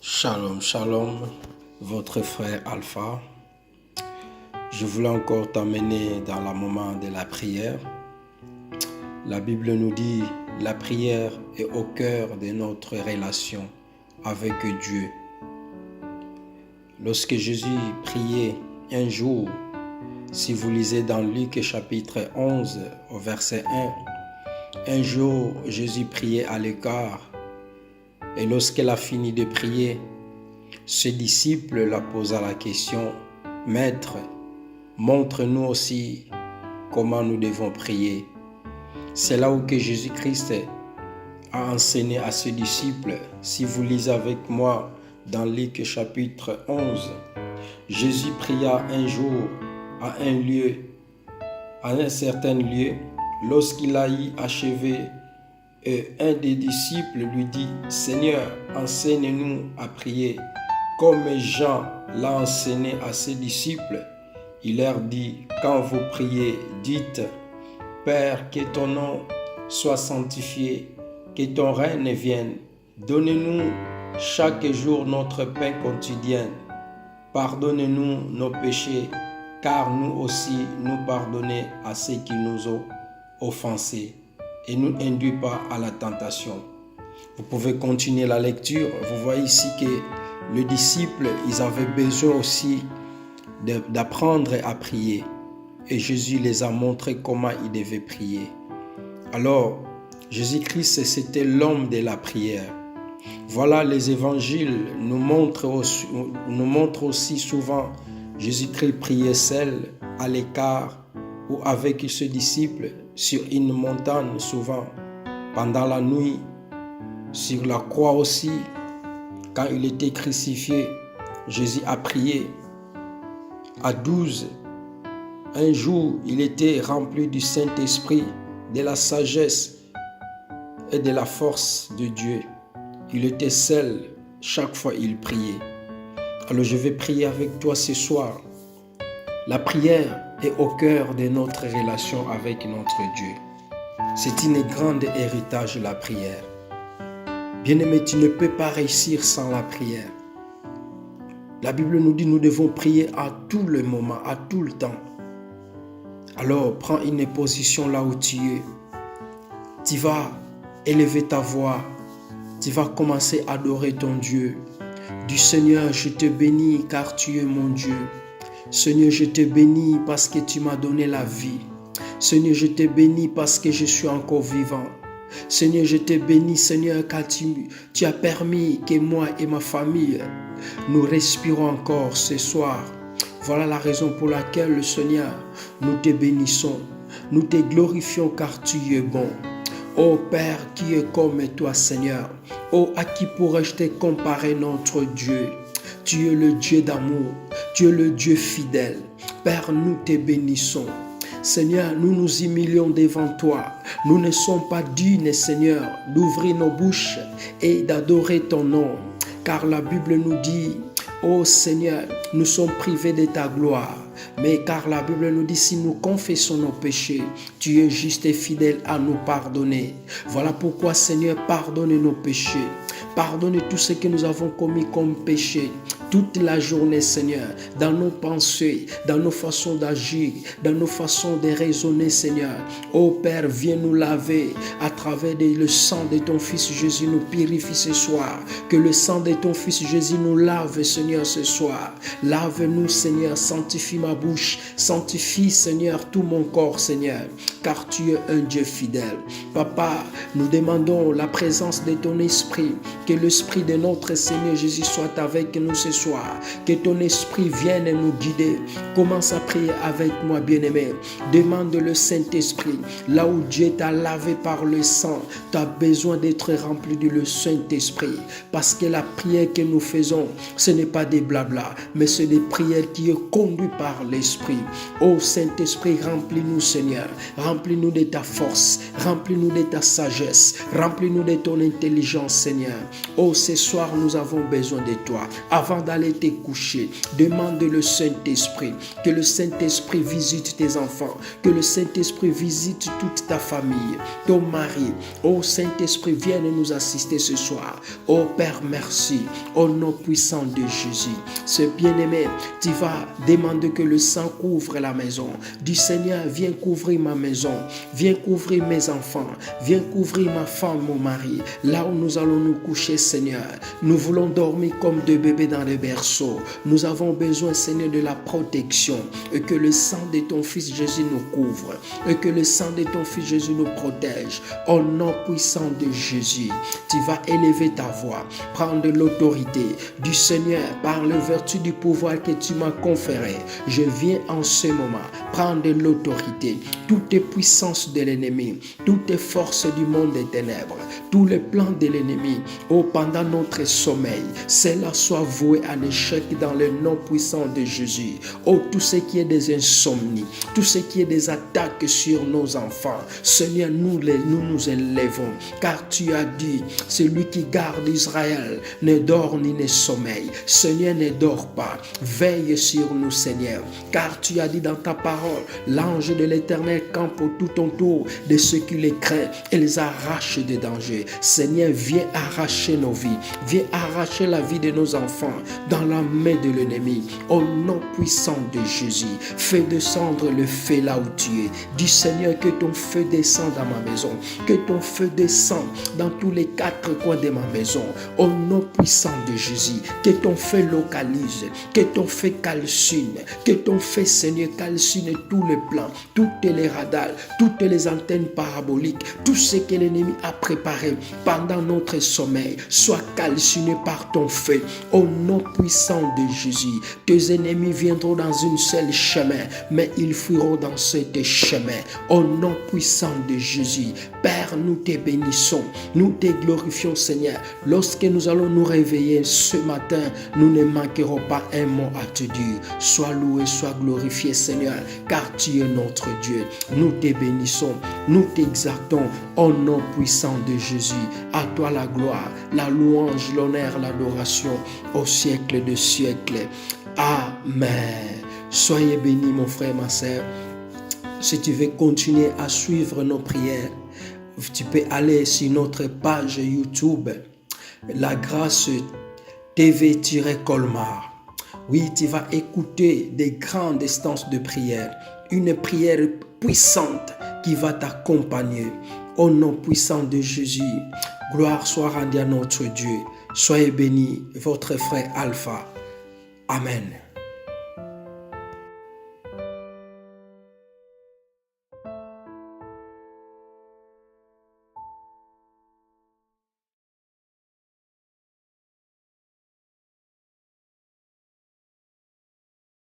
Shalom, shalom, votre frère Alpha. Je voulais encore t'amener dans le moment de la prière. La Bible nous dit, la prière est au cœur de notre relation avec Dieu. Lorsque Jésus priait un jour, si vous lisez dans Luc chapitre 11 au verset 1, un jour Jésus priait à l'écart. Et lorsqu'elle a fini de prier, ce disciple la posa la question, « Maître, montre-nous aussi comment nous devons prier. » C'est là où que Jésus-Christ a enseigné à ses disciples. Si vous lisez avec moi dans Luc chapitre 11, Jésus pria un jour à un certain lieu. Lorsqu'il a y achevé, un des disciples lui dit, « Seigneur, enseigne-nous à prier, comme Jean l'a enseigné à ses disciples. » Il leur dit, « Quand vous priez, dites, Père, que ton nom soit sanctifié, que ton règne vienne. Donne-nous chaque jour notre pain quotidien. Pardonne-nous nos péchés, car nous aussi nous pardonnons à ceux qui nous ont offensés. Et ne nous induis pas à la tentation. » Vous pouvez continuer la lecture. Vous voyez ici que les disciples, ils avaient besoin aussi d'apprendre à prier. Et Jésus les a montré comment ils devaient prier. Alors, Jésus-Christ, c'était l'homme de la prière. Voilà, les évangiles nous montrent aussi souvent Jésus-Christ priait seul, à l'écart, ou avec ses disciples, sur une montagne souvent, pendant la nuit, sur la croix aussi, quand il était crucifié, Jésus a prié. À 12, un jour, il était rempli du Saint-Esprit, de la sagesse et de la force de Dieu. Il était seul, chaque fois il priait. Alors je vais prier avec toi ce soir. La prière est au cœur de notre relation avec notre Dieu. C'est une grande héritage, la prière. Bien-aimé, tu ne peux pas réussir sans la prière. La Bible nous dit que nous devons prier à tout le moment, à tout le temps. Alors, prends une position là où tu es. Tu vas élever ta voix. Tu vas commencer à adorer ton Dieu. Dis, Seigneur, je te bénis car tu es mon Dieu. Seigneur, je te bénis parce que tu m'as donné la vie. Seigneur, je te bénis parce que je suis encore vivant. Seigneur, je te bénis, Seigneur, car tu as permis que moi et ma famille, nous respirons encore ce soir. Voilà la raison pour laquelle, Seigneur, nous te bénissons. Nous te glorifions car tu es bon. Ô Père, qui est comme toi, Seigneur? Ô, à qui pourrais-je te comparer, notre Dieu? Tu es le Dieu d'amour, tu es le Dieu fidèle. Père, nous te bénissons. Seigneur, nous nous humilions devant toi. Nous ne sommes pas dignes, Seigneur, d'ouvrir nos bouches et d'adorer ton nom. Car la Bible nous dit, ô Seigneur, nous sommes privés de ta gloire. Mais car la Bible nous dit, si nous confessons nos péchés, tu es juste et fidèle à nous pardonner. Voilà pourquoi, Seigneur, pardonne nos péchés. Pardonne tout ce que nous avons commis comme péché toute la journée, Seigneur, dans nos pensées, dans nos façons d'agir, dans nos façons de raisonner, Seigneur. Ô Père, viens nous laver à travers le sang de ton Fils Jésus, nous purifie ce soir. Que le sang de ton Fils Jésus nous lave, Seigneur, ce soir. Lave-nous, Seigneur, sanctifie ma bouche, sanctifie, Seigneur, tout mon corps, Seigneur, car tu es un Dieu fidèle. Papa, nous demandons la présence de ton Esprit, que l'Esprit de notre Seigneur Jésus soit avec nous ce soir, que ton Esprit vienne nous guider. Commence à prier avec moi, bien-aimé. Demande le Saint-Esprit. Là où Dieu t'a lavé par le sang, tu as besoin d'être rempli du Saint-Esprit. Parce que la prière que nous faisons, ce n'est pas des blabla, mais c'est des prières qui sont conduites par l'Esprit. Ô Saint-Esprit, remplis-nous, Seigneur. Remplis-nous de ta force. Remplis-nous de ta sagesse. Remplis-nous de ton intelligence, Seigneur. Oh, ce soir, nous avons besoin de toi. Avant d'aller te coucher, demande le Saint-Esprit, que le Saint-Esprit visite tes enfants, que le Saint-Esprit visite toute ta famille, ton mari. Oh Saint-Esprit, viens nous assister ce soir. Oh Père, merci. Au nom puissant de Jésus. Ce bien-aimé, tu vas demander que le sang couvre la maison. Du Seigneur, viens couvrir ma maison, viens couvrir mes enfants, viens couvrir ma femme, mon mari. Là où nous allons nous coucher, Seigneur, nous voulons dormir comme deux bébés dans les berceaux. Nous avons besoin, Seigneur, de la protection, et que le sang de ton Fils Jésus nous couvre, et que le sang de ton Fils Jésus nous protège. Au nom puissant de Jésus, tu vas élever ta voix, prendre l'autorité du Seigneur par la vertu du pouvoir que tu m'as conféré. Je viens en ce moment prendre l'autorité, toutes les puissances de l'ennemi, toutes les forces du monde des ténèbres, tous les plans de l'ennemi, pendant notre sommeil, cela soit voué à l'échec dans le nom puissant de Jésus. Tout ce qui est des insomnies, tout ce qui est des attaques sur nos enfants, Seigneur, nous nous élevons, car tu as dit, celui qui garde Israël ne dort ni ne sommeille. Seigneur, ne dors pas, veille sur nous, Seigneur, car tu as dit dans ta parole, l'ange de l'Éternel campe tout autour de ceux qui les craignent et les arrache des dangers. Seigneur, viens arracher nos vies, viens arracher la vie de nos enfants dans la main de l'ennemi. Au nom puissant de Jésus, fais descendre le feu là où tu es. Dis Seigneur, que ton feu descende dans ma maison, que ton feu descende dans tous les quatre coins de ma maison. Au nom puissant de Jésus, que ton feu localise, que ton feu calcine, que ton feu, Seigneur, calcine tous les plans, toutes les radars, toutes les antennes paraboliques, tout ce que l'ennemi a préparé pendant notre sommeil, soit calciné par ton feu. Au nom puissant de Jésus, tes ennemis viendront dans une seule chemin, mais ils fuiront dans ce chemin. Au nom puissant de Jésus, Père, nous te bénissons, nous te glorifions, Seigneur. Lorsque nous allons nous réveiller ce matin, nous ne manquerons pas un mot à te dire. Sois loué, sois glorifié, Seigneur, car tu es notre Dieu. Nous te bénissons, nous t'exaltons au nom puissant de Jésus. À toi la gloire, la louange, l'honneur, l'adoration au siècle de siècles. Amen. Soyez bénis, mon frère, ma sœur. Si tu veux continuer à suivre nos prières, tu peux aller sur notre page YouTube, La Grâce TV-Colmar. Oui, tu vas écouter des grandes instances de prière, une prière puissante qui va t'accompagner. Au nom puissant de Jésus, gloire soit rendue à notre Dieu. Soyez bénis, votre frère Alpha. Amen.